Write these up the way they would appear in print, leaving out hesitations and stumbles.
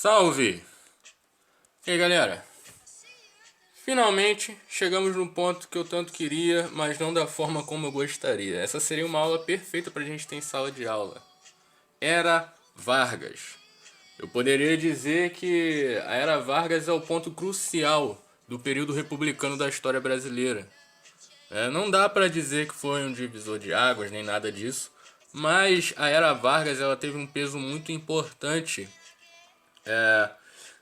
Salve! E aí, galera? Finalmente chegamos no ponto que eu tanto queria, mas não da forma como eu gostaria. Essa seria uma aula perfeita pra gente ter em sala de aula. Era Vargas. Eu poderia dizer que a Era Vargas é o ponto crucial do período republicano da história brasileira. Não dá pra dizer que foi um divisor de águas, nem nada disso, mas a Era Vargas ela teve um peso muito importante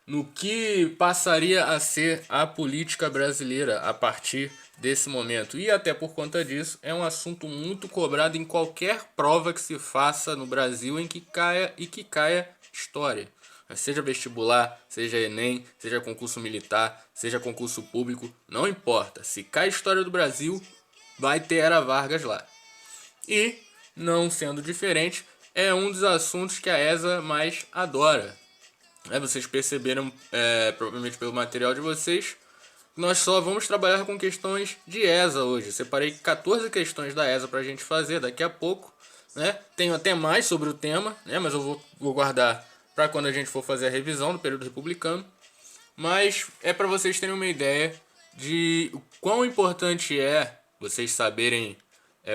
no que passaria a ser a política brasileira a partir desse momento. E até por conta disso, é um assunto muito cobrado em qualquer prova que se faça no Brasil em que caia história. Seja vestibular, seja Enem, seja concurso militar, seja concurso público, não importa. Se cai história do Brasil, vai ter Era Vargas lá. E, não sendo diferente, é um dos assuntos que a ESA mais adora. Vocês perceberam, provavelmente pelo material de vocês, nós só vamos trabalhar com questões de ESA hoje. Separei 14 questões da ESA para a gente fazer daqui a pouco. Tenho até mais sobre o tema, mas eu vou guardar para quando a gente for fazer a revisão do período republicano. Mas é para vocês terem uma ideia de o quão importante é vocês saberem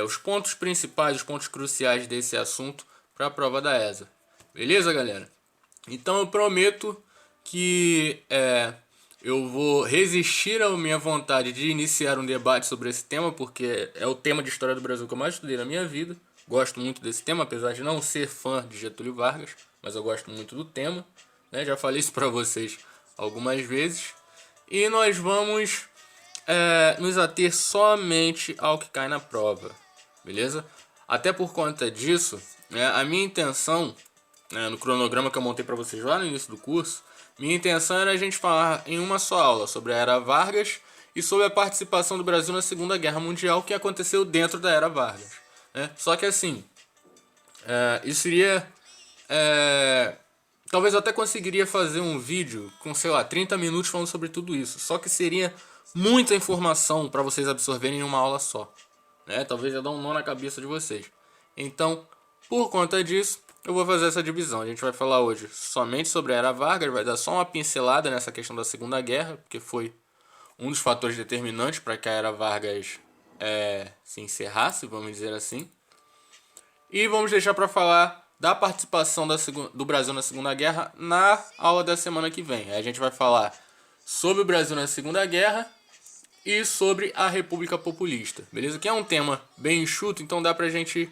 os pontos principais, os pontos cruciais desse assunto para a prova da ESA. Beleza, galera? Então eu prometo que eu vou resistir à minha vontade de iniciar um debate sobre esse tema, porque é o tema de história do Brasil que eu mais estudei na minha vida. Gosto muito desse tema, apesar de não ser fã de Getúlio Vargas, mas eu gosto muito do tema. Já falei isso para vocês algumas vezes. E nós vamos nos ater somente ao que cai na prova, beleza? Até por conta disso, a minha intenção, no cronograma que eu montei para vocês lá no início do curso, minha intenção era a gente falar em uma só aula sobre a Era Vargas e sobre a participação do Brasil na Segunda Guerra Mundial que aconteceu dentro da Era Vargas. Só que assim, isso seria... talvez eu até conseguiria fazer um vídeo com, 30 minutos falando sobre tudo isso. Só que seria muita informação para vocês absorverem em uma aula só. Talvez eu dê um nó na cabeça de vocês. Então, por conta disso, eu vou fazer essa divisão. A gente vai falar hoje somente sobre a Era Vargas, vai dar só uma pincelada nessa questão da Segunda Guerra, porque foi um dos fatores determinantes para que a Era Vargas se encerrasse, vamos dizer assim. E vamos deixar para falar da participação do Brasil na Segunda Guerra na aula da semana que vem. Aí a gente vai falar sobre o Brasil na Segunda Guerra e sobre a República Populista, beleza? Que é um tema bem enxuto, então dá pra gente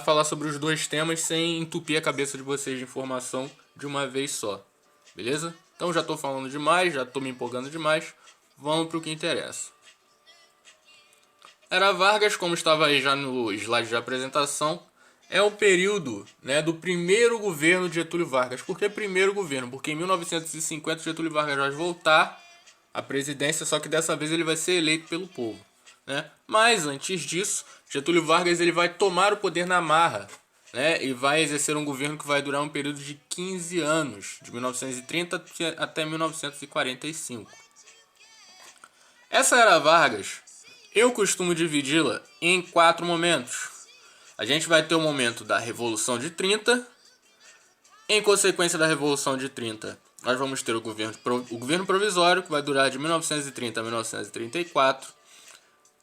falar sobre os dois temas sem entupir a cabeça de vocês de informação de uma vez só, beleza? Então já tô falando demais, já tô me empolgando demais, vamos pro que interessa. Era Vargas, como estava aí já no slide de apresentação, é o período do primeiro governo de Getúlio Vargas. Por que primeiro governo? Porque em 1950 Getúlio Vargas vai voltar à presidência, só que dessa vez ele vai ser eleito pelo povo. Mas antes disso, Getúlio Vargas ele vai tomar o poder na marra, e vai exercer um governo que vai durar um período de 15 anos, de 1930 até 1945. Essa Era Vargas, eu costumo dividi-la em 4 momentos. A gente vai ter o momento da Revolução de 30. Em consequência da Revolução de 30, nós vamos ter o governo provisório, que vai durar de 1930 a 1934.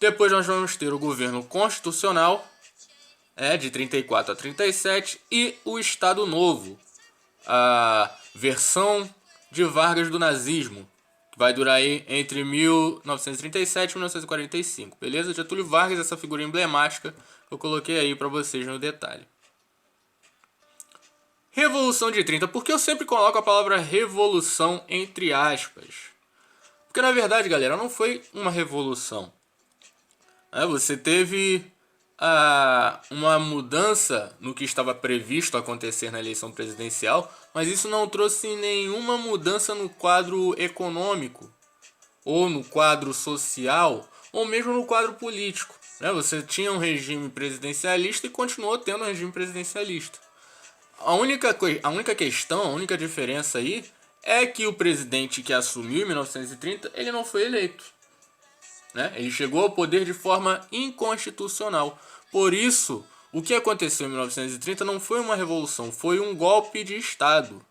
Depois nós vamos ter o governo constitucional, de 34 a 37. E o Estado Novo, a versão de Vargas do nazismo, que vai durar aí entre 1937 e 1945. Beleza? Getúlio Vargas, essa figura emblemática, eu coloquei aí para vocês no detalhe. Revolução de 30. Por que eu sempre coloco a palavra revolução entre aspas? Porque na verdade, galera, não foi uma revolução. Você teve uma mudança no que estava previsto acontecer na eleição presidencial, mas isso não trouxe nenhuma mudança no quadro econômico, ou no quadro social, ou mesmo no quadro político. Você tinha um regime presidencialista e continuou tendo um regime presidencialista. A única questão, a única diferença aí é que o presidente que assumiu em 1930, ele não foi eleito. Ele chegou ao poder de forma inconstitucional. Por isso, o que aconteceu em 1930 não foi uma revolução, foi um golpe de Estado.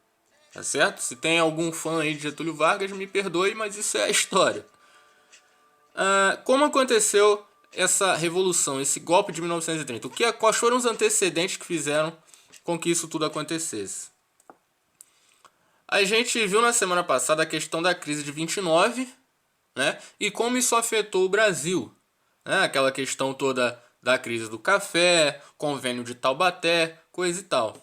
tá certo? Se tem algum fã aí de Getúlio Vargas, me perdoe, mas isso é a história. Como aconteceu essa revolução, esse golpe de 1930? Quais foram os antecedentes que fizeram com que isso tudo acontecesse? A gente viu na semana passada a questão da crise de 29, né? E como isso afetou o Brasil, né? Aquela questão toda da crise do café, convênio de Taubaté, coisa e tal.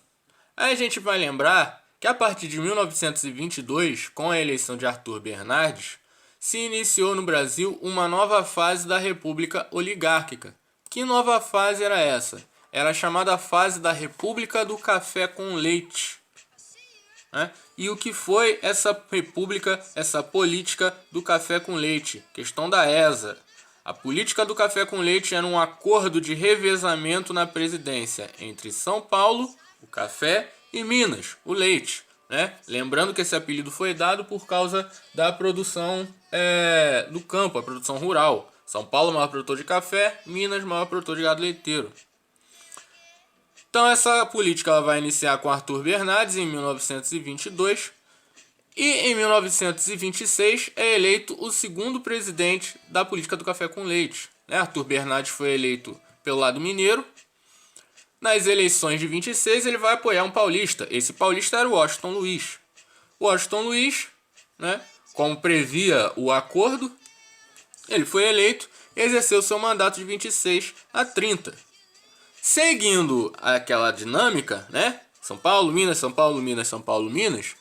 Aí a gente vai lembrar que a partir de 1922, com a eleição de Arthur Bernardes, se iniciou no Brasil uma nova fase da República Oligárquica. Que nova fase era essa? Era a chamada fase da República do Café com Leite. Né? E o que foi essa república, essa política do café com leite? Questão da ESA. A política do café com leite era um acordo de revezamento na presidência entre São Paulo, o café, e Minas, o leite. Né? Lembrando que esse apelido foi dado por causa da produção do campo, a produção rural. São Paulo, maior produtor de café, Minas, maior produtor de gado leiteiro. Então essa política ela vai iniciar com Arthur Bernardes em 1922 e em 1926 é eleito o segundo presidente da política do café com leite. Arthur Bernardes foi eleito pelo lado mineiro. Nas eleições de 26 ele vai apoiar um paulista. Esse paulista era o Washington Luiz. O Washington Luiz, né, como previa o acordo, ele foi eleito e exerceu seu mandato de 26 a 30. Seguindo aquela dinâmica, né? São Paulo, Minas, São Paulo, Minas, São Paulo, Minas.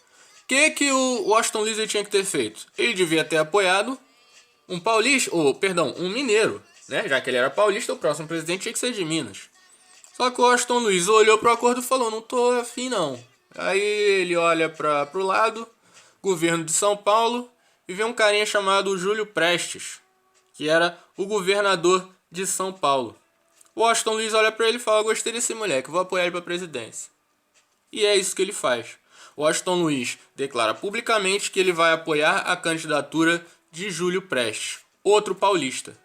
O que o Washington Luiz tinha que ter feito? Ele devia ter apoiado um paulista, um mineiro, né? Já que ele era paulista, o próximo presidente tinha que ser de Minas. Só que o Washington Luiz olhou pro acordo e falou: não tô afim não. Aí ele olha pro lado, governo de São Paulo, e vê um carinha chamado Júlio Prestes, que era o governador de São Paulo. O Washington Luiz olha pra ele e fala: gostei desse moleque, vou apoiar ele pra presidência. E é isso que ele faz. O Washington Luiz declara publicamente que ele vai apoiar a candidatura de Júlio Prestes, outro paulista.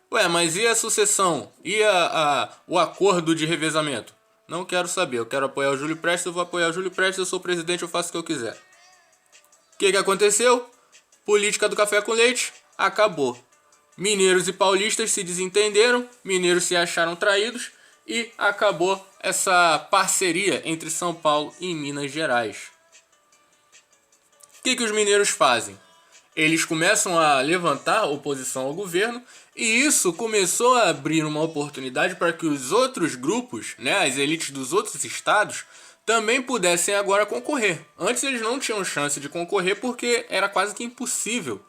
Ué, mas e a sucessão? E o acordo de revezamento? Não quero saber, eu quero apoiar o Júlio Prestes, eu vou apoiar o Júlio Prestes, eu sou presidente, eu faço o que eu quiser. O que aconteceu? Política do café com leite acabou. Mineiros e paulistas se desentenderam, mineiros se acharam traídos e acabou essa parceria entre São Paulo e Minas Gerais. O que os mineiros fazem? Eles começam a levantar oposição ao governo e isso começou a abrir uma oportunidade para que os outros grupos, né, as elites dos outros estados, também pudessem agora concorrer. Antes eles não tinham chance de concorrer porque era quase que impossível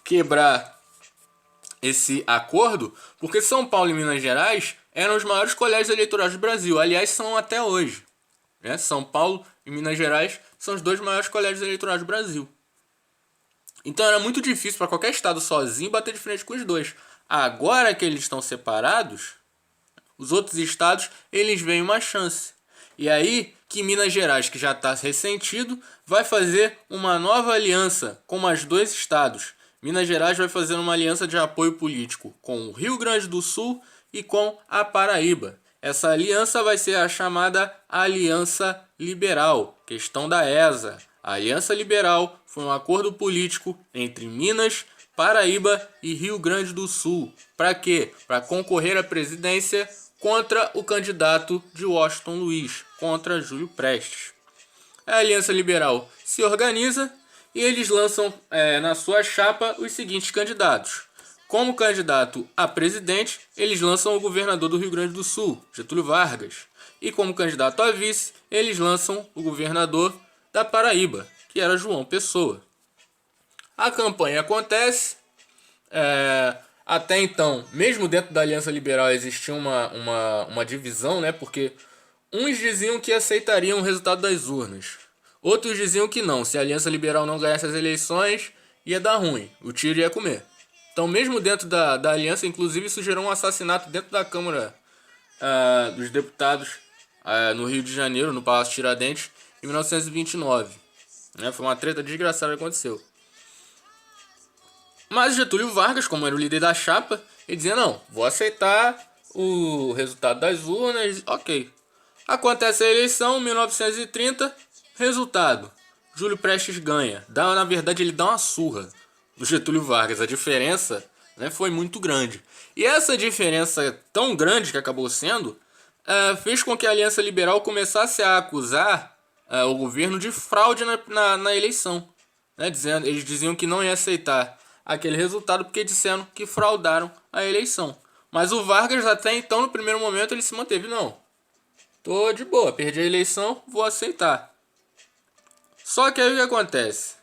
quebrar esse acordo, porque São Paulo e Minas Gerais eram os maiores colégios eleitorais do Brasil. Aliás, são até hoje. Né? São Paulo e Minas Gerais são os dois maiores colégios eleitorais do Brasil. Então era muito difícil para qualquer estado sozinho bater de frente com os dois. Agora que eles estão separados, os outros estados eles veem uma chance. E aí que Minas Gerais, que já está ressentido, vai fazer uma nova aliança com mais dois estados. Minas Gerais vai fazer uma aliança de apoio político com o Rio Grande do Sul e com a Paraíba. Essa aliança vai ser a chamada Aliança Liberal, questão da ESA. A Aliança Liberal foi um acordo político entre Minas, Paraíba e Rio Grande do Sul. Para quê? Para concorrer à presidência contra o candidato de Washington Luiz, contra Júlio Prestes. A Aliança Liberal se organiza e eles lançam na sua chapa os seguintes candidatos. Como candidato a presidente, eles lançam o governador do Rio Grande do Sul, Getúlio Vargas. E como candidato a vice, eles lançam o governador da Paraíba, que era João Pessoa. A campanha acontece. Até então, mesmo dentro da Aliança Liberal existia uma divisão, né? Porque uns diziam que aceitariam o resultado das urnas. Outros diziam que não. Se a Aliança Liberal não ganhasse as eleições, ia dar ruim. O tiro ia comer. Então, mesmo dentro da aliança, inclusive, isso gerou um assassinato dentro da Câmara dos Deputados no Rio de Janeiro, no Palácio Tiradentes, em 1929. Né? Foi uma treta desgraçada que aconteceu. Mas Getúlio Vargas, como era o líder da chapa, ele dizia: não, vou aceitar o resultado das urnas, ok. Acontece a eleição, 1930, Resultado: Júlio Prestes ganha. Na verdade, ele dá uma surra do Getúlio Vargas. A diferença, né, foi muito grande. E essa diferença tão grande que acabou sendo fez com que a Aliança Liberal começasse a acusar o governo de fraude na eleição. Né, eles diziam que não ia aceitar aquele resultado porque disseram que fraudaram a eleição. Mas o Vargas, até então, no primeiro momento, ele se manteve. Não, tô de boa, perdi a eleição, vou aceitar. Só que aí o que acontece?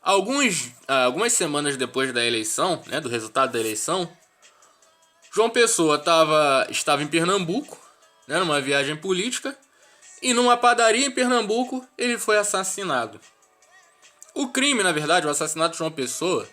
Algumas semanas depois da eleição, né, do resultado da eleição, João Pessoa estava em Pernambuco, né, numa viagem política, e numa padaria em Pernambuco ele foi assassinado. O crime, na verdade, o assassinato de João Pessoa,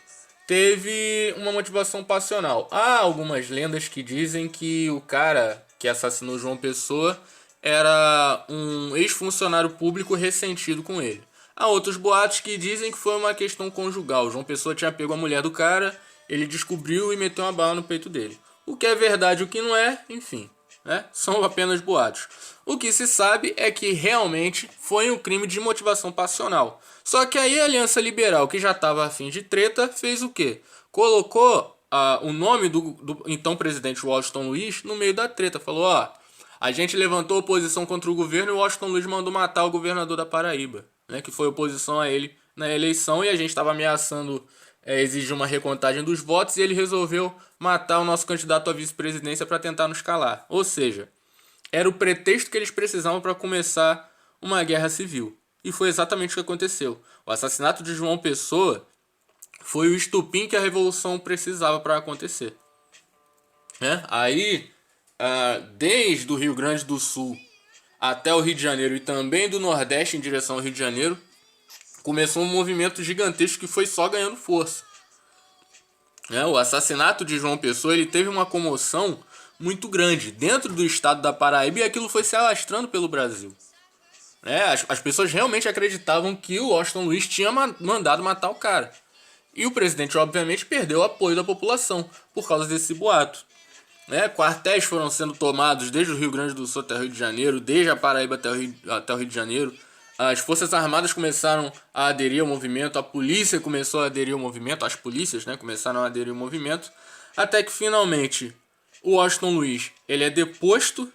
teve uma motivação passional. Há algumas lendas que dizem que o cara que assassinou João Pessoa era um ex-funcionário público ressentido com ele. Há outros boatos que dizem que foi uma questão conjugal. João Pessoa tinha pego a mulher do cara, ele descobriu e meteu uma bala no peito dele. O que é verdade e o que não é, enfim, né? São apenas boatos. O que se sabe é que realmente foi um crime de motivação passional. Só que aí a Aliança Liberal, que já estava a fim de treta, fez o quê? Colocou o nome do então presidente Washington Luiz no meio da treta. Falou, ó, a gente levantou oposição contra o governo e o Washington Luiz mandou matar o governador da Paraíba, né, que foi oposição a ele na eleição, e a gente estava ameaçando exigir uma recontagem dos votos, e ele resolveu matar o nosso candidato à vice-presidência para tentar nos calar. Ou seja, era o pretexto que eles precisavam para começar uma guerra civil. E foi exatamente o que aconteceu. O assassinato de João Pessoa foi o estupim que a revolução precisava para acontecer. Aí, desde o Rio Grande do Sul até o Rio de Janeiro e também do Nordeste em direção ao Rio de Janeiro, começou um movimento gigantesco que foi só ganhando força. O assassinato de João Pessoa, ele teve uma comoção muito grande dentro do estado da Paraíba, e aquilo foi se alastrando pelo Brasil. As pessoas realmente acreditavam que o Washington Luiz tinha mandado matar o cara. E o presidente, obviamente, perdeu o apoio da população por causa desse boato. Quartéis foram sendo tomados desde o Rio Grande do Sul até o Rio de Janeiro, desde a Paraíba até o Rio de Janeiro. As Forças Armadas começaram a aderir ao movimento, a polícia começou a aderir ao movimento, as polícias, né, começaram a aderir ao movimento, até que finalmente o Washington Luiz ele é deposto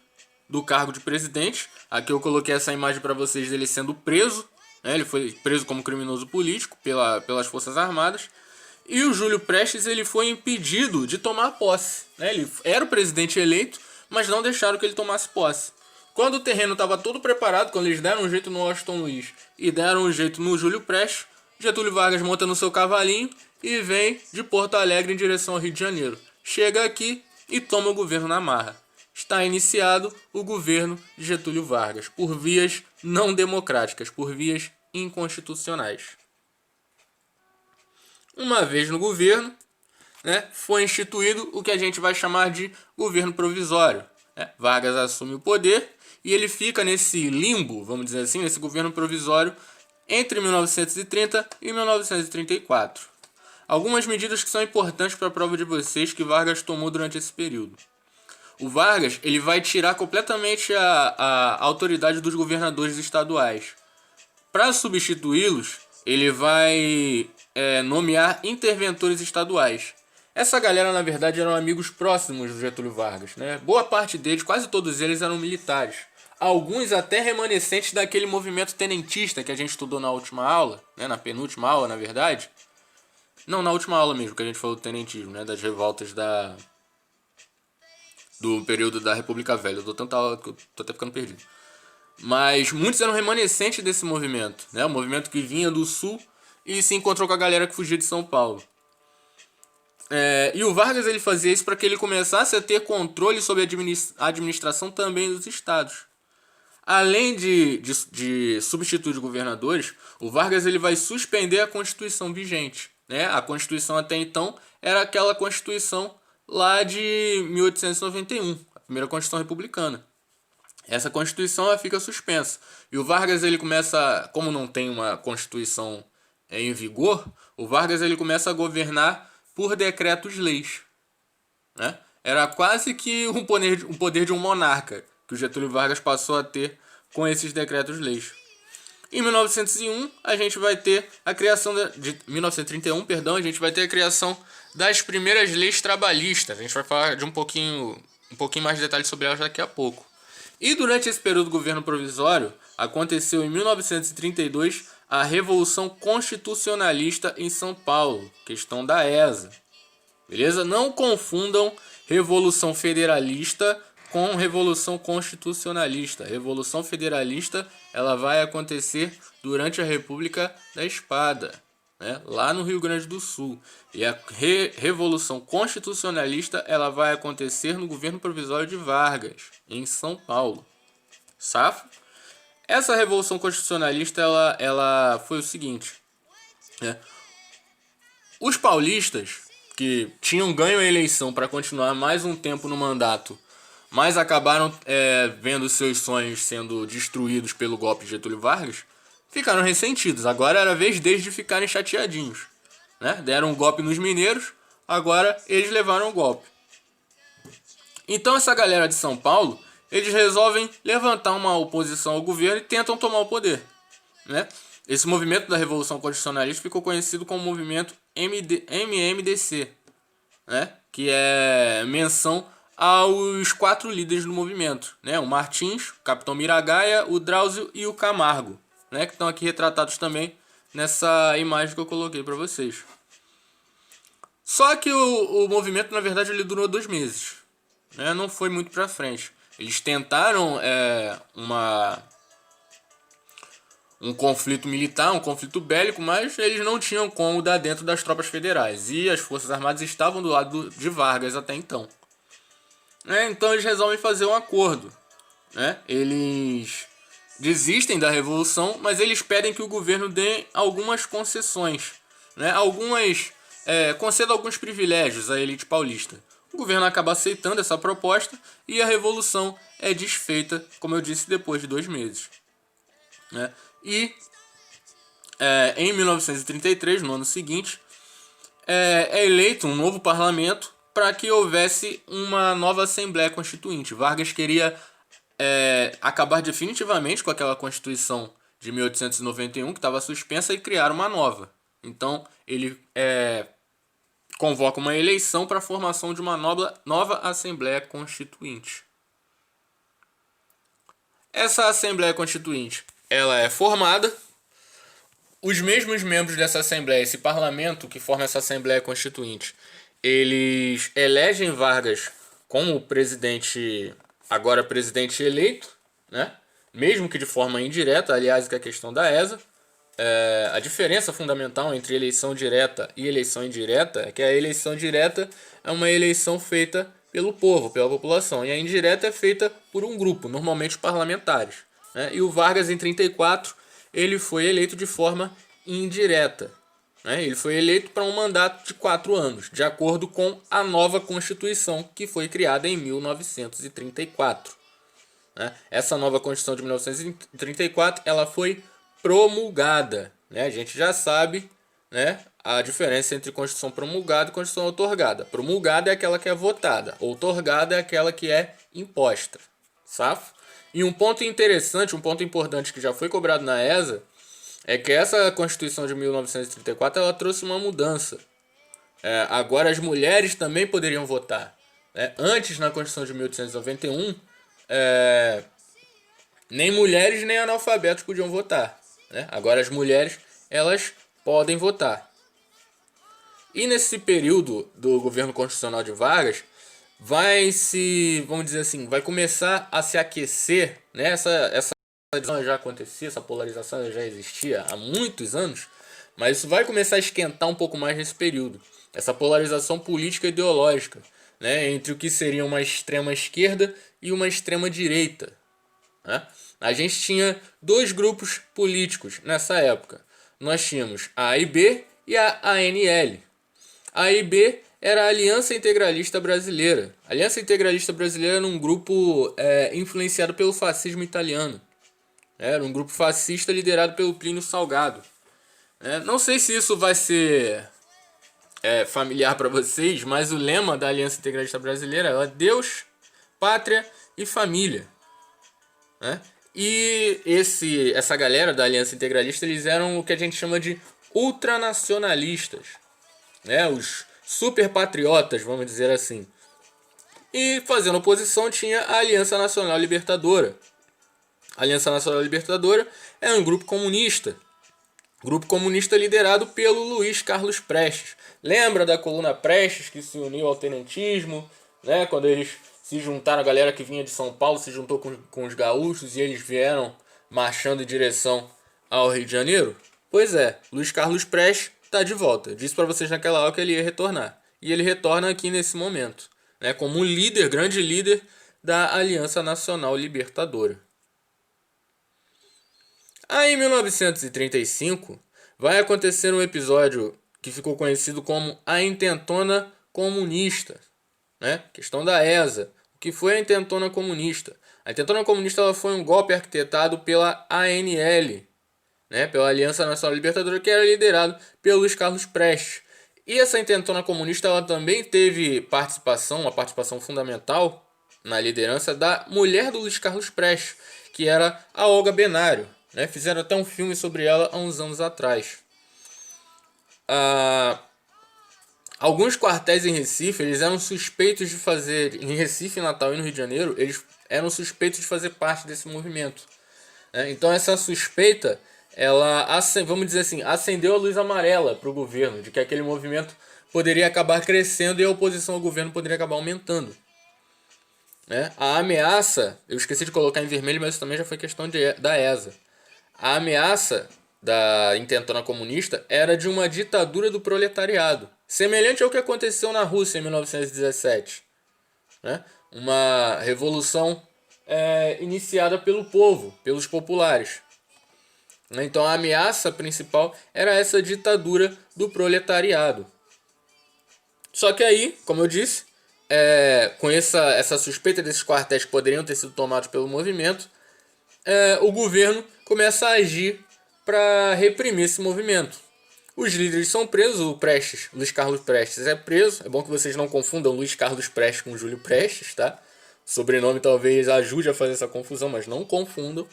do cargo de presidente. Aqui eu coloquei essa imagem para vocês dele sendo preso. Ele foi preso como criminoso político pelas Forças Armadas. E o Júlio Prestes ele foi impedido de tomar posse. Ele era o presidente eleito, mas não deixaram que ele tomasse posse. Quando o terreno estava todo preparado, quando eles deram um jeito no Washington Luiz e deram um jeito no Júlio Prestes, Getúlio Vargas monta no seu cavalinho e vem de Porto Alegre em direção ao Rio de Janeiro. Chega aqui e toma o governo na marra. Está iniciado o governo de Getúlio Vargas, por vias não democráticas, por vias inconstitucionais. Uma vez no governo, foi instituído o que a gente vai chamar de governo provisório. Vargas assume o poder e ele fica nesse limbo, vamos dizer assim, nesse governo provisório entre 1930 e 1934. Algumas medidas que são importantes para a prova de vocês que Vargas tomou durante esse período. O Vargas ele vai tirar completamente a autoridade dos governadores estaduais. Para substituí-los, ele vai nomear interventores estaduais. Essa galera, na verdade, eram amigos próximos do Getúlio Vargas. Boa parte deles, quase todos eles, eram militares. Alguns até remanescentes daquele movimento tenentista que a gente estudou na última aula, na penúltima aula, na verdade. Não, na última aula mesmo, que a gente falou do tenentismo, das revoltas do período da República Velha. Eu dou tanta aula que eu tô até ficando perdido. Mas muitos eram remanescentes desse movimento, o movimento que vinha do Sul e se encontrou com a galera que fugia de São Paulo. E o Vargas ele fazia isso para que ele começasse a ter controle sobre a administração também dos estados. Além de substituir os governadores, o Vargas ele vai suspender a Constituição vigente. A Constituição até então era aquela Constituição lá de 1891, a primeira Constituição republicana. Essa Constituição ela fica suspensa. E o Vargas ele começa, como não tem uma Constituição em vigor, o Vargas ele começa a governar por decretos-leis. Era quase que um poder de um monarca que o Getúlio Vargas passou a ter com esses decretos-leis. Em 1901, a gente vai ter a criação de 1931, perdão, a gente vai ter a criação das primeiras leis trabalhistas. A gente vai falar de um pouquinho mais de detalhes sobre elas daqui a pouco. E durante esse período do governo provisório, aconteceu em 1932 a Revolução Constitucionalista em São Paulo, questão da ESA. Beleza? Não confundam Revolução Federalista com Revolução Constitucionalista. A Revolução Federalista ela vai acontecer durante a República da Espada, né? Lá no Rio Grande do Sul. E a Revolução Constitucionalista ela vai acontecer no governo provisório de Vargas, em São Paulo. Safo? Essa Revolução Constitucionalista ela foi o seguinte, né? Os paulistas que tinham ganho a eleição para continuar mais um tempo no mandato, mas acabaram vendo seus sonhos sendo destruídos pelo golpe de Getúlio Vargas, ficaram ressentidos. Agora era a vez deles de ficarem chateadinhos, né? Deram um golpe nos mineiros, agora eles levaram o golpe. Então essa galera de São Paulo, eles resolvem levantar uma oposição ao governo e tentam tomar o poder, né? Esse movimento da Revolução Constitucionalista ficou conhecido como movimento MMDC, né? Que é menção aos 4 líderes do movimento, né? O Martins, o Capitão Miragaia, o Drauzio e o Camargo, né? Que estão aqui retratados também nessa imagem que eu coloquei para vocês. Só que o movimento, na verdade, ele durou 2 meses, né? Não foi muito para frente. Eles tentaram um conflito militar, um conflito bélico, mas eles não tinham como dar dentro das tropas federais. E as Forças Armadas estavam do lado de Vargas até então. Então eles resolvem fazer um acordo, né? Eles desistem da revolução, mas eles pedem que o governo dê algumas concessões, né? Conceda alguns privilégios à elite paulista. O governo acaba aceitando essa proposta e a revolução é desfeita, como eu disse, depois de 2 meses, né? E em 1933, no ano seguinte, é eleito um novo parlamento para que houvesse uma nova Assembleia Constituinte. Vargas queria acabar definitivamente com aquela Constituição de 1891, que estava suspensa, e criar uma nova. Então, ele convoca uma eleição para a formação de uma nova Assembleia Constituinte. Essa Assembleia Constituinte ela é formada. Os mesmos membros dessa Assembleia, esse parlamento que forma essa Assembleia Constituinte, eles elegem Vargas como presidente, agora presidente eleito, né? Mesmo que de forma indireta, aliás, que é a questão da ESA. A diferença fundamental entre eleição direta e eleição indireta é que a eleição direta é uma eleição feita pelo povo, pela população, e a indireta é feita por um grupo, normalmente os parlamentares, né? E o Vargas, em 34, ele foi eleito de forma indireta, né? Ele foi eleito para um mandato de 4 anos, de acordo com a nova Constituição que foi criada em 1934. Né? Essa nova Constituição de 1934 ela foi promulgada, né? A gente já sabe, né, a diferença entre Constituição promulgada e Constituição outorgada. Promulgada é aquela que é votada, outorgada é aquela que é imposta. Safo? E um ponto interessante, um ponto importante que já foi cobrado na ESA é que essa Constituição de 1934 ela trouxe uma mudança. Agora as mulheres também poderiam votar, né? Antes, na Constituição de 1891, nem mulheres nem analfabetos podiam votar, né? Agora as mulheres elas podem votar. E nesse período do governo constitucional de Vargas, vamos dizer assim, vai começar a se aquecer, né? Essa divisão já acontecia, essa polarização já existia há muitos anos, mas isso vai começar a esquentar um pouco mais nesse período. Essa polarização política e ideológica, né? Entre o que seria uma extrema esquerda e uma extrema direita, né? A gente tinha 2 grupos políticos nessa época. Nós tínhamos a AIB e a ANL. A AIB era a Aliança Integralista Brasileira. A Aliança Integralista Brasileira era um grupo influenciado pelo fascismo italiano. Era um grupo fascista liderado pelo Plínio Salgado. Não sei se isso vai ser familiar para vocês, mas o lema da Aliança Integralista Brasileira é Deus, Pátria e Família, né? E essa galera da Aliança Integralista, eles eram o que a gente chama de ultranacionalistas, né? Os superpatriotas, vamos dizer assim. E fazendo oposição tinha a Aliança Nacional Libertadora. A Aliança Nacional Libertadora é um grupo comunista. Grupo comunista liderado pelo Luiz Carlos Prestes. Lembra da coluna Prestes que se uniu ao tenentismo, né? Quando eles se juntaram, a galera que vinha de São Paulo se juntou com os gaúchos e eles vieram marchando em direção ao Rio de Janeiro? Pois é, Luiz Carlos Prestes está de volta. Eu disse para vocês naquela aula que ele ia retornar. E ele retorna aqui nesse momento, né? Como líder, grande líder da Aliança Nacional Libertadora. Aí em 1935 vai acontecer um episódio que ficou conhecido como a Intentona Comunista, né? Questão da ESA. O que foi a Intentona Comunista? A Intentona Comunista ela foi um golpe arquitetado pela ANL, né? Pela Aliança Nacional Libertadora, que era liderado pelo Luiz Carlos Prestes. E essa Intentona Comunista ela também teve uma participação fundamental na liderança da mulher do Luiz Carlos Prestes, que era a Olga Benário. Né? Fizeram até um filme sobre ela há uns anos atrás. Alguns quartéis em Recife, eles eram suspeitos de fazer, em Recife, Natal e no Rio de Janeiro, eles eram suspeitos de fazer parte desse movimento. Né? Então essa suspeita, ela, vamos dizer assim, acendeu a luz amarela para o governo, de que aquele movimento poderia acabar crescendo e a oposição ao governo poderia acabar aumentando. Né? A ameaça, eu esqueci de colocar em vermelho, mas isso também já foi questão da ESA. A ameaça da Intentona Comunista era de uma ditadura do proletariado, semelhante ao que aconteceu na Rússia em 1917. Né? Uma revolução iniciada pelo povo, pelos populares. Então a ameaça principal era essa ditadura do proletariado. Só que aí, como eu disse, com essa suspeita desses quartéis que poderiam ter sido tomados pelo movimento, o governo começa a agir para reprimir esse movimento. Os líderes são presos, o Luiz Carlos Prestes é preso. É bom que vocês não confundam Luiz Carlos Prestes com Júlio Prestes, tá? O sobrenome talvez ajude a fazer essa confusão, mas não confundam.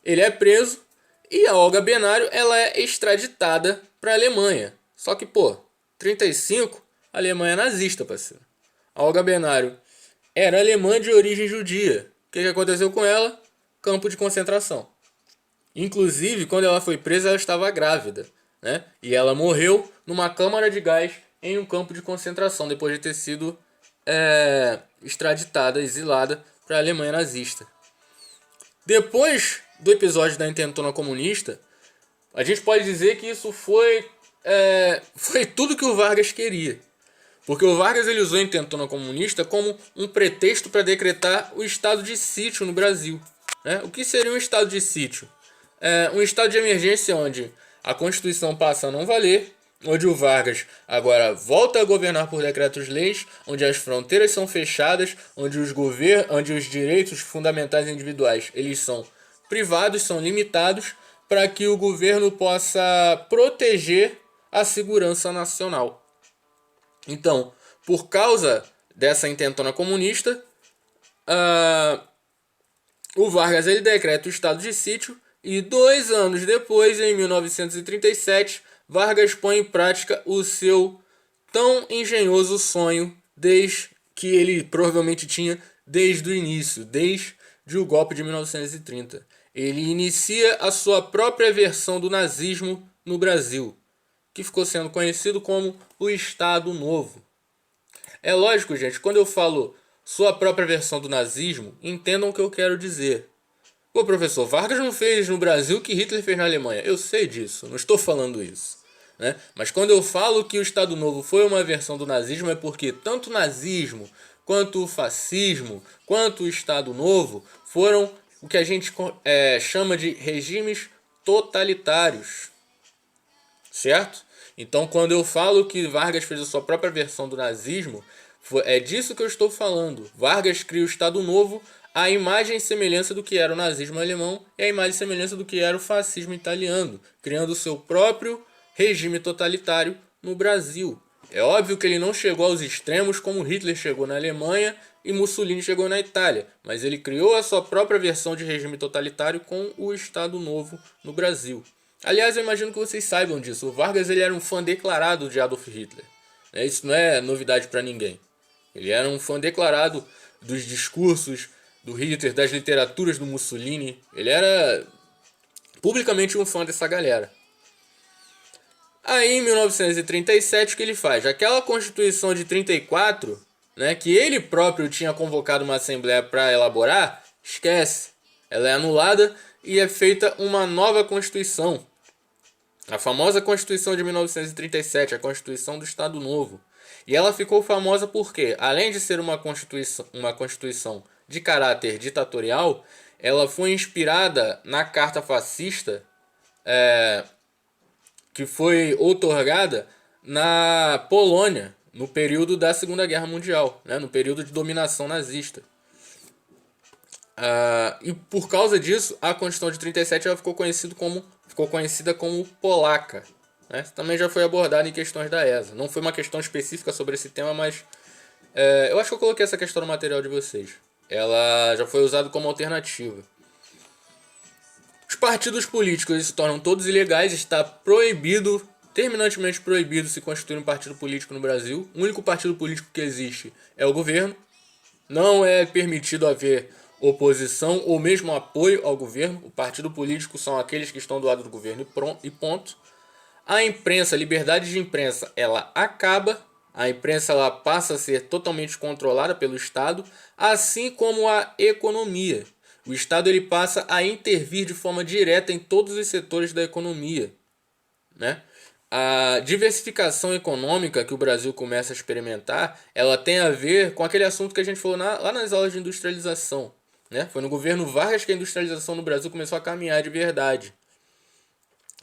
Ele é preso e a Olga Benário ela é extraditada para a Alemanha. Só que, 35, a Alemanha é nazista, parceiro. A Olga Benário era alemã de origem judia. O que aconteceu com ela? Campo de concentração. Inclusive, quando ela foi presa, ela estava grávida, né? E ela morreu numa câmara de gás em um campo de concentração, depois de ter sido extraditada, exilada para a Alemanha nazista. Depois do episódio da Intentona Comunista, a gente pode dizer que isso foi tudo que o Vargas queria. Porque o Vargas ele usou a Intentona Comunista como um pretexto para decretar o estado de sítio no Brasil. Né? O que seria um estado de sítio? Um estado de emergência onde a Constituição passa a não valer, onde o Vargas agora volta a governar por decretos-leis, onde as fronteiras são fechadas, onde os direitos fundamentais individuais eles são privados, são limitados, para que o governo possa proteger a segurança nacional. Então, por causa dessa intentona comunista, o Vargas ele decreta o estado de sítio e 2 anos depois, em 1937, Vargas põe em prática o seu tão engenhoso sonho que ele provavelmente tinha desde o início, desde o golpe de 1930. Ele inicia a sua própria versão do nazismo no Brasil, que ficou sendo conhecido como o Estado Novo. É lógico, gente, quando eu falo sua própria versão do nazismo, entendam o que eu quero dizer. Pô, professor, Vargas não fez no Brasil o que Hitler fez na Alemanha. Eu sei disso, não estou falando isso. Né? Mas quando eu falo que o Estado Novo foi uma versão do nazismo, é porque tanto o nazismo, quanto o fascismo, quanto o Estado Novo foram o que a gente chama de regimes totalitários. Certo? Então, quando eu falo que Vargas fez a sua própria versão do nazismo, é disso que eu estou falando. Vargas cria o Estado Novo à imagem e semelhança do que era o nazismo alemão e à imagem e semelhança do que era o fascismo italiano, criando o seu próprio regime totalitário no Brasil. É óbvio que ele não chegou aos extremos como Hitler chegou na Alemanha, e Mussolini chegou na Itália, mas ele criou a sua própria versão de regime totalitário com o Estado Novo no Brasil. Aliás, eu imagino que vocês saibam disso. O Vargas ele era um fã declarado de Adolf Hitler. Isso não é novidade para ninguém. Ele era um fã declarado dos discursos do Hitler, das literaturas do Mussolini. Ele era publicamente um fã dessa galera. Aí em 1937 o que ele faz? Aquela Constituição de 34, né, que ele próprio tinha convocado uma assembleia para elaborar, esquece. Ela é anulada e é feita uma nova Constituição. A famosa Constituição de 1937, a Constituição do Estado Novo. E ela ficou famosa porque, além de ser uma Constituição de caráter ditatorial, ela foi inspirada na Carta Fascista, que foi outorgada na Polônia, no período da Segunda Guerra Mundial, né, no período de dominação nazista. E por causa disso, a Constituição de 37 ela ficou conhecida como polaca. Né? Também já foi abordada em questões da ESA. Não foi uma questão específica sobre esse tema, mas eu acho que eu coloquei essa questão no material de vocês. Ela já foi usada como alternativa. Os partidos políticos eles se tornam todos ilegais. Está proibido, terminantemente proibido, se constituir um partido político no Brasil. O único partido político que existe é o governo. Não é permitido haver oposição ou mesmo apoio ao governo. O partido político são aqueles que estão do lado do governo e ponto. A imprensa, a liberdade de imprensa, ela acaba. A imprensa ela passa a ser totalmente controlada pelo Estado, assim como a economia. O Estado ele passa a intervir de forma direta em todos os setores da economia. Né? A diversificação econômica que o Brasil começa a experimentar, ela tem a ver com aquele assunto que a gente falou lá nas aulas de industrialização. Né? Foi no governo Vargas que a industrialização no Brasil começou a caminhar de verdade.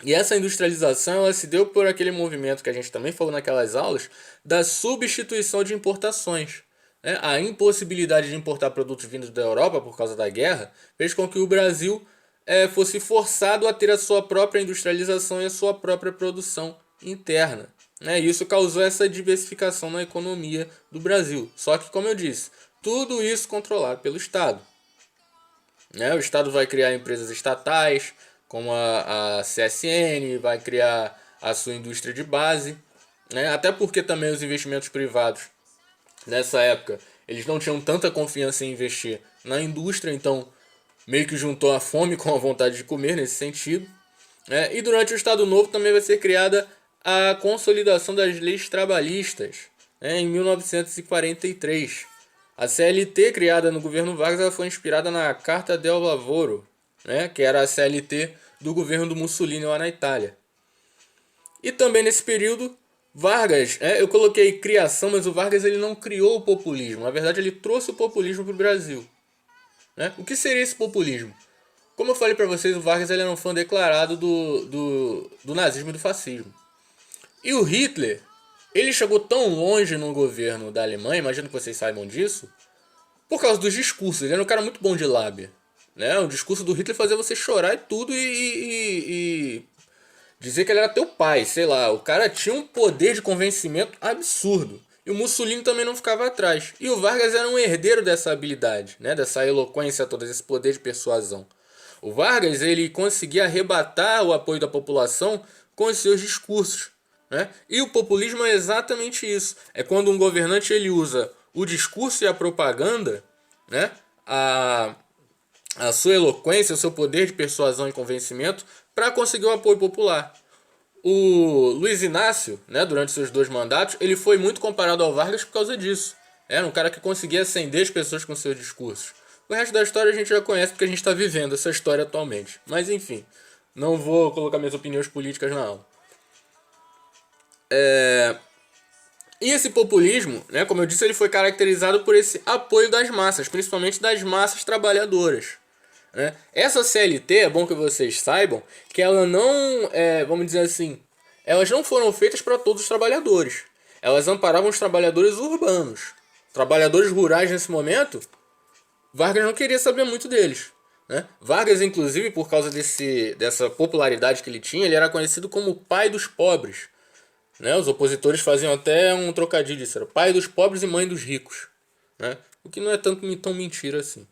E essa industrialização ela se deu por aquele movimento que a gente também falou naquelas aulas, da substituição de importações. Né? A impossibilidade de importar produtos vindos da Europa por causa da guerra fez com que o Brasil fosse forçado a ter a sua própria industrialização e a sua própria produção interna. Né? E isso causou essa diversificação na economia do Brasil. Só que, como eu disse, tudo isso controlado pelo Estado. Né? O Estado vai criar empresas estatais, como a CSN, vai criar a sua indústria de base. Né? Até porque também os investimentos privados, nessa época, eles não tinham tanta confiança em investir na indústria, então meio que juntou a fome com a vontade de comer nesse sentido. E durante o Estado Novo também vai ser criada a consolidação das leis trabalhistas, em 1943. A CLT, criada no governo Vargas, ela foi inspirada na Carta del Lavoro, que era a CLT do governo do Mussolini lá na Itália. E também nesse período, Vargas, eu coloquei criação, mas o Vargas ele não criou o populismo. Na verdade, ele trouxe o populismo para o Brasil. O que seria esse populismo? Como eu falei para vocês, o Vargas ele era um fã declarado do nazismo e do fascismo. E o Hitler, ele chegou tão longe no governo da Alemanha, imagino que vocês saibam disso, por causa dos discursos. Ele era um cara muito bom de lábia. O discurso do Hitler fazia você chorar e tudo e dizer que ele era teu pai, sei lá. O cara tinha um poder de convencimento absurdo. E o Mussolini também não ficava atrás. E o Vargas era um herdeiro dessa habilidade, dessa eloquência toda, desse poder de persuasão. O Vargas ele conseguia arrebatar o apoio da população com os seus discursos. E o populismo é exatamente isso. É quando um governante ele usa o discurso e a propaganda, a sua eloquência, o seu poder de persuasão e convencimento para conseguir o apoio popular. O Luiz Inácio, durante seus 2 mandatos, ele foi muito comparado ao Vargas por causa disso. Era um cara que conseguia acender as pessoas com seus discursos. O resto da história a gente já conhece porque a gente está vivendo essa história atualmente. Mas enfim, não vou colocar minhas opiniões políticas na aula. E esse populismo, como eu disse, ele foi caracterizado por esse apoio das massas, principalmente das massas trabalhadoras. Essa CLT, é bom que vocês saibam, que ela não, vamos dizer assim, elas não foram feitas para todos os trabalhadores. Elas amparavam os trabalhadores urbanos. Trabalhadores rurais nesse momento, Vargas não queria saber muito deles. Vargas, inclusive, por causa dessa popularidade que ele tinha, ele era conhecido como o pai dos pobres. Os opositores faziam até um trocadilho disso, era pai dos pobres e mãe dos ricos. o que não é tão mentira assim.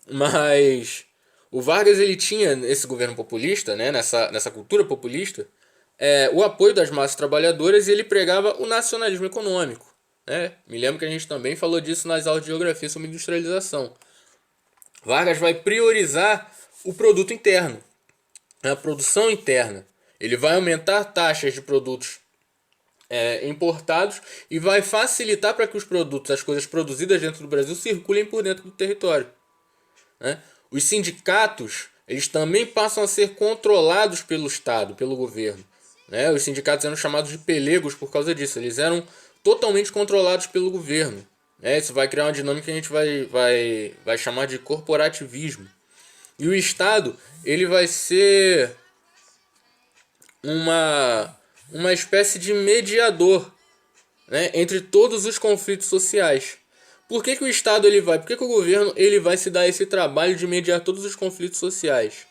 Mas o Vargas ele tinha esse governo populista, né, nessa cultura populista, o apoio das massas trabalhadoras e ele pregava o nacionalismo econômico. Né? Me lembro que a gente também falou disso nas aulas de geografia sobre industrialização. Vargas vai priorizar o produto interno, a produção interna. Ele vai aumentar taxas de produtos importados e vai facilitar para que os produtos, as coisas produzidas dentro do Brasil, circulem por dentro do território. Né? Os sindicatos eles também passam a ser controlados pelo Estado, pelo governo. Né? Os sindicatos eram chamados de pelegos por causa disso. Eles eram totalmente controlados pelo governo. Né? Isso vai criar uma dinâmica que a gente vai chamar de corporativismo. E o Estado ele vai ser uma espécie de mediador, né, entre todos os conflitos sociais. Por que o Estado ele vai? Por que o governo ele vai se dar esse trabalho de mediar todos os conflitos sociais?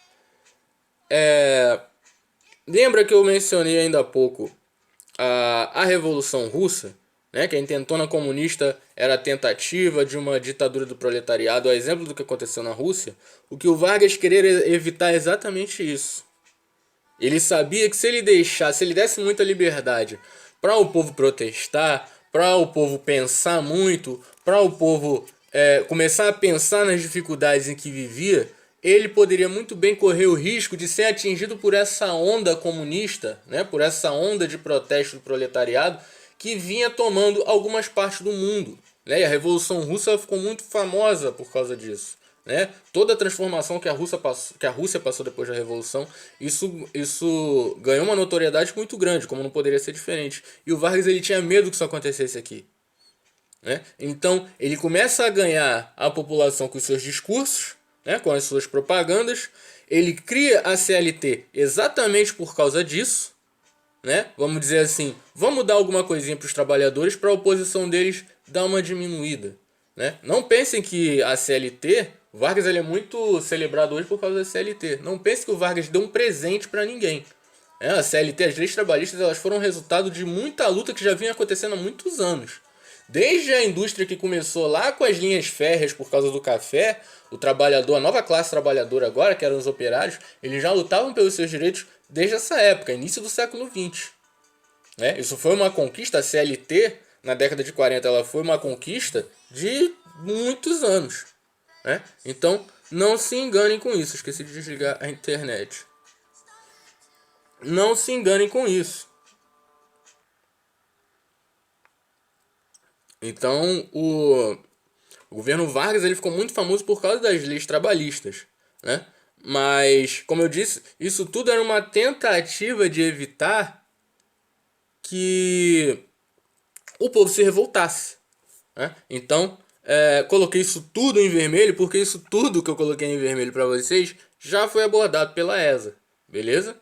Lembra que eu mencionei ainda há pouco a Revolução Russa? Né, que a intentona comunista era a tentativa de uma ditadura do proletariado, a exemplo do que aconteceu na Rússia. O que o Vargas queria evitar é exatamente isso. Ele sabia que se ele desse muita liberdade para o povo protestar, para o povo pensar muito, para o povo começar a pensar nas dificuldades em que vivia, ele poderia muito bem correr o risco de ser atingido por essa onda comunista, né, por essa onda de protesto do proletariado que vinha tomando algumas partes do mundo. Né, e a Revolução Russa ficou muito famosa por causa disso. Né? Toda a transformação que a Rússia passou depois da Revolução, isso ganhou uma notoriedade muito grande, como não poderia ser diferente. E o Vargas ele tinha medo que isso acontecesse aqui. Né? Então ele começa a ganhar a população com os seus discursos, né? Com as suas propagandas. Ele cria a CLT exatamente por causa disso. Né? Vamos dizer assim, vamos dar alguma coisinha para os trabalhadores para a oposição deles dar uma diminuída. Né? Não pensem que a CLT, o Vargas ele é muito celebrado hoje por causa da CLT. Não pense que o Vargas deu um presente para ninguém. A CLT, as leis trabalhistas, elas foram resultado de muita luta que já vinha acontecendo há muitos anos. Desde a indústria que começou lá com as linhas férreas por causa do café, o trabalhador, a nova classe trabalhadora agora, que eram os operários, eles já lutavam pelos seus direitos desde essa época, início do século XX. Né? Isso foi uma conquista, a CLT, na década de 40, ela foi uma conquista de muitos anos. Né? Então, não se enganem com isso. Esqueci de desligar a internet. Não se enganem com isso. Então, o governo Vargas ele ficou muito famoso por causa das leis trabalhistas. Né? Mas, como eu disse, isso tudo era uma tentativa de evitar que o povo se revoltasse. Né? Então, coloquei isso tudo em vermelho, porque isso tudo que eu coloquei em vermelho para vocês já foi abordado pela ESA. Beleza?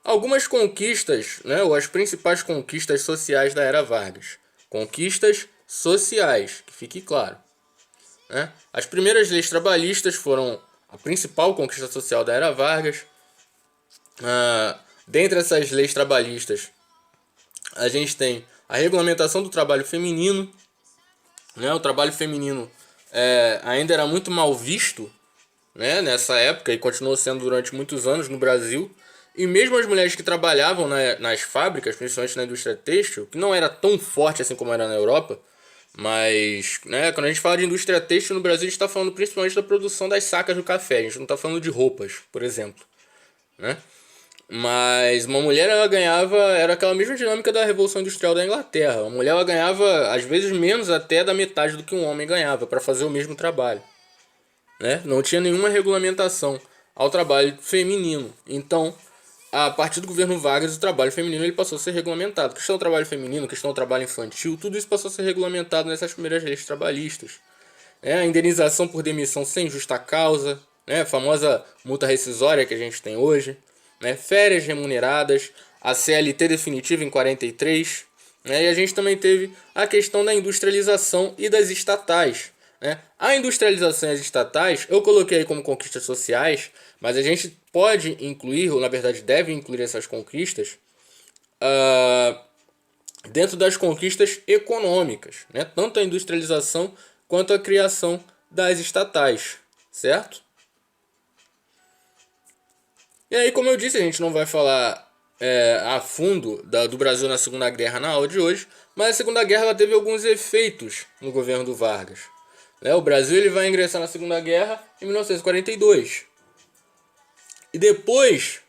Algumas conquistas, né, ou as principais conquistas sociais da Era Vargas. Conquistas sociais, que fique claro. Né? As primeiras leis trabalhistas foram a principal conquista social da Era Vargas. Dentre essas leis trabalhistas, a gente tem a regulamentação do trabalho feminino. Né? O trabalho feminino ainda era muito mal visto, né, nessa época e continuou sendo durante muitos anos no Brasil. E mesmo as mulheres que trabalhavam nas fábricas, principalmente na indústria têxtil, que não era tão forte assim como era na Europa, mas né, quando a gente fala de indústria têxtil no Brasil, a gente está falando principalmente da produção das sacas do café, a gente não está falando de roupas, por exemplo. Né? Mas uma mulher ela ganhava, era aquela mesma dinâmica da Revolução Industrial da Inglaterra. Uma mulher ela ganhava às vezes menos até da metade do que um homem ganhava para fazer o mesmo trabalho. Né? Não tinha nenhuma regulamentação ao trabalho feminino. Então, a partir do governo Vargas, o trabalho feminino ele passou a ser regulamentado. A questão do trabalho feminino, a questão do trabalho infantil, tudo isso passou a ser regulamentado nessas primeiras leis trabalhistas. A indenização por demissão sem justa causa, né? A famosa multa rescisória que a gente tem hoje, né? Férias remuneradas, a CLT definitiva em 43, né? E a gente também teve a questão da industrialização e das estatais. Né? A industrialização e as estatais eu coloquei aí como conquistas sociais, mas a gente pode incluir, ou na verdade deve incluir essas conquistas dentro das conquistas econômicas, né? Tanto a industrialização quanto a criação das estatais, certo? E aí, como eu disse, a gente não vai falar a fundo do Brasil na Segunda Guerra na aula de hoje, mas a Segunda Guerra ela teve alguns efeitos no governo do Vargas. Né? O Brasil ele vai ingressar na Segunda Guerra em 1942. E depois,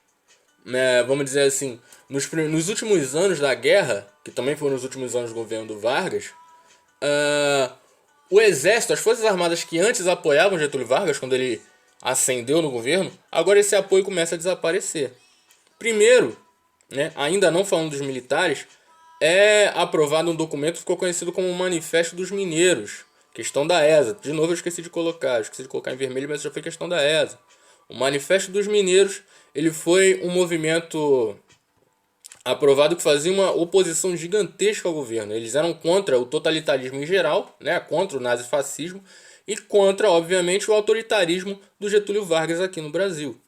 né, vamos dizer assim, nos últimos anos da guerra, que também foram os últimos anos do governo do Vargas, o exército, as forças armadas que antes apoiavam Getúlio Vargas, quando ele ascendeu no governo, agora esse apoio começa a desaparecer. Primeiro, né, ainda não falando dos militares, é aprovado um documento que ficou conhecido como o Manifesto dos Mineiros, questão da ESA. De novo eu esqueci de colocar em vermelho, mas já foi questão da ESA. O Manifesto dos Mineiros, ele foi um movimento aprovado que fazia uma oposição gigantesca ao governo. Eles eram contra o totalitarismo em geral, né, contra o nazifascismo e contra, obviamente, o autoritarismo do Getúlio Vargas aqui no Brasil.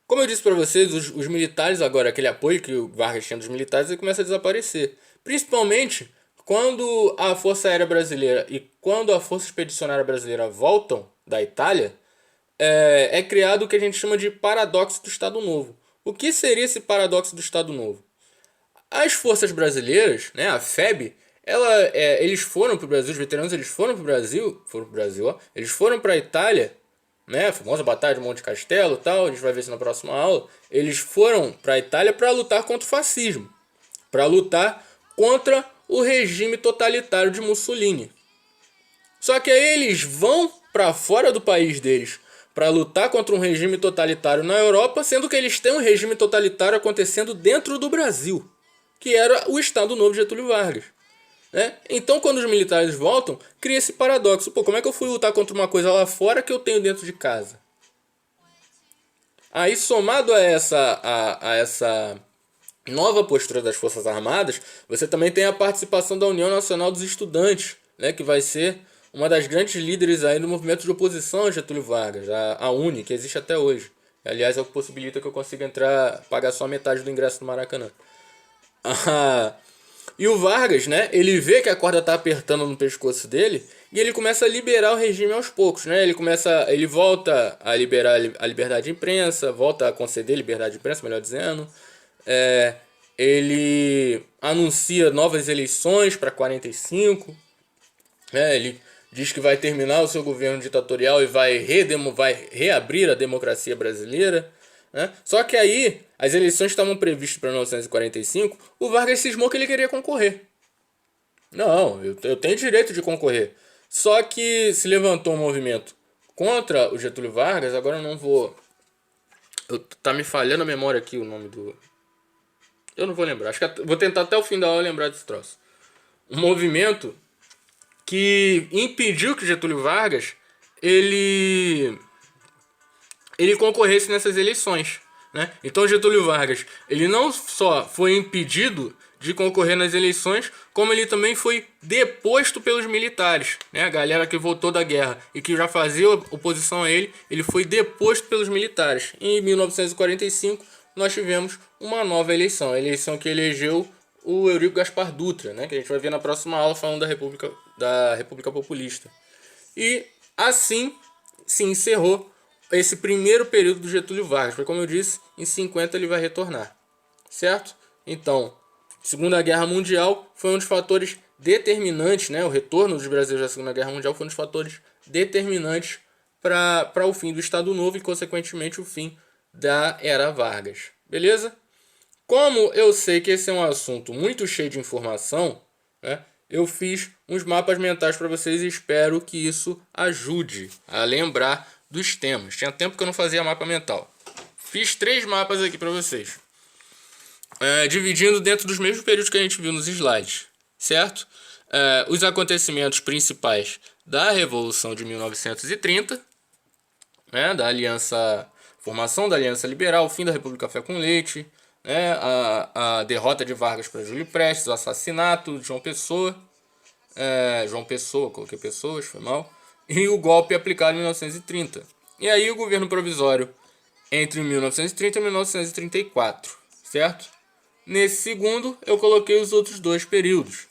Como eu disse para vocês, os militares agora, aquele apoio que o Vargas tinha dos militares, ele começa a desaparecer. Principalmente quando a Força Aérea Brasileira e quando a Força Expedicionária Brasileira voltam da Itália, é criado o que a gente chama de paradoxo do Estado Novo. O que seria esse paradoxo do Estado Novo? As forças brasileiras, né, a FEB, eles foram para o Brasil, os veteranos eles foram para o Brasil, eles foram para a Itália, né, a famosa Batalha de Monte Castelo e tal, a gente vai ver isso na próxima aula. Eles foram para a Itália para lutar contra o fascismo, para lutar contra o regime totalitário de Mussolini. Só que aí eles vão para fora do país deles para lutar contra um regime totalitário na Europa, sendo que eles têm um regime totalitário acontecendo dentro do Brasil, que era o Estado Novo de Getúlio Vargas. Né? Então, quando os militares voltam, cria esse paradoxo. Pô, como é que eu fui lutar contra uma coisa lá fora que eu tenho dentro de casa? Aí, somado a essa nova postura das Forças Armadas, você também tem a participação da União Nacional dos Estudantes, né, que vai ser uma das grandes líderes aí do movimento de oposição a Getúlio Vargas, a UNE, que existe até hoje. Aliás, é o que possibilita que eu consiga pagar só metade do ingresso do Maracanã. E o Vargas, né, ele vê que a corda tá apertando no pescoço dele e ele começa a liberar o regime aos poucos, né? Ele volta a liberar a liberdade de imprensa, volta a conceder liberdade de imprensa, melhor dizendo. Ele anuncia novas eleições para 45, né? Ele diz que vai terminar o seu governo ditatorial e vai reabrir a democracia brasileira. Né? Só que aí, as eleições estavam previstas para 1945, o Vargas cismou que ele queria concorrer. Não, eu tenho direito de concorrer. Só que se levantou um movimento contra o Getúlio Vargas, agora eu não vou... Tá me falhando a memória aqui o nome do... Eu não vou lembrar, acho que vou tentar até o fim da aula lembrar desse troço. Um movimento que impediu que Getúlio Vargas ele concorresse nessas eleições, né? Então Getúlio Vargas ele não só foi impedido de concorrer nas eleições, como ele também foi deposto pelos militares, né? A galera que voltou da guerra e que já fazia oposição a ele foi deposto pelos militares. Em 1945 nós tivemos uma nova eleição, a eleição que elegeu o Eurico Gaspar Dutra, né? Que a gente vai ver na próxima aula falando da República Populista. E assim se encerrou esse primeiro período do Getúlio Vargas. Porque, como eu disse, em 50 ele vai retornar. Certo? Então, Segunda Guerra Mundial foi um dos fatores determinantes, né? O retorno dos brasileiros da Segunda Guerra Mundial foi um dos fatores determinantes para o fim do Estado Novo e, consequentemente, o fim da Era Vargas. Beleza? Como eu sei que esse é um assunto muito cheio de informação, né? Eu fiz uns mapas mentais para vocês e espero que isso ajude a lembrar dos temas. Tinha tempo que eu não fazia mapa mental. Fiz 3 mapas aqui para vocês. Dividindo dentro dos mesmos períodos que a gente viu nos slides. Certo? Os acontecimentos principais da Revolução de 1930. Né? Formação da Aliança Liberal, o fim da República Café com Leite. Né? A derrota de Vargas para Júlio Prestes. O assassinato de João Pessoa. Coloquei Pessoas, foi mal. E o golpe aplicado em 1930. E aí o governo provisório entre 1930 e 1934, certo? Nesse segundo, eu coloquei os outros dois períodos.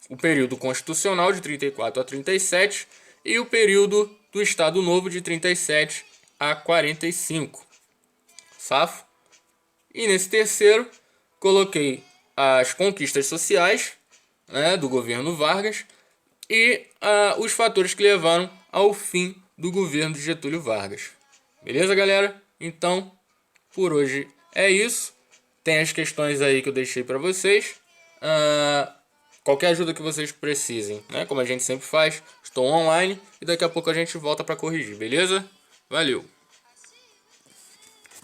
O período constitucional de 34 a 37 e o período do Estado Novo de 37 a 45. Safo? E nesse terceiro, coloquei as conquistas sociais, né, do governo Vargas e os fatores que levaram ao fim do governo de Getúlio Vargas. Beleza, galera? Então, por hoje é isso. Tem as questões aí que eu deixei para vocês. Qualquer ajuda que vocês precisem, né? Como a gente sempre faz, estou online e daqui a pouco a gente volta para corrigir, beleza? Valeu!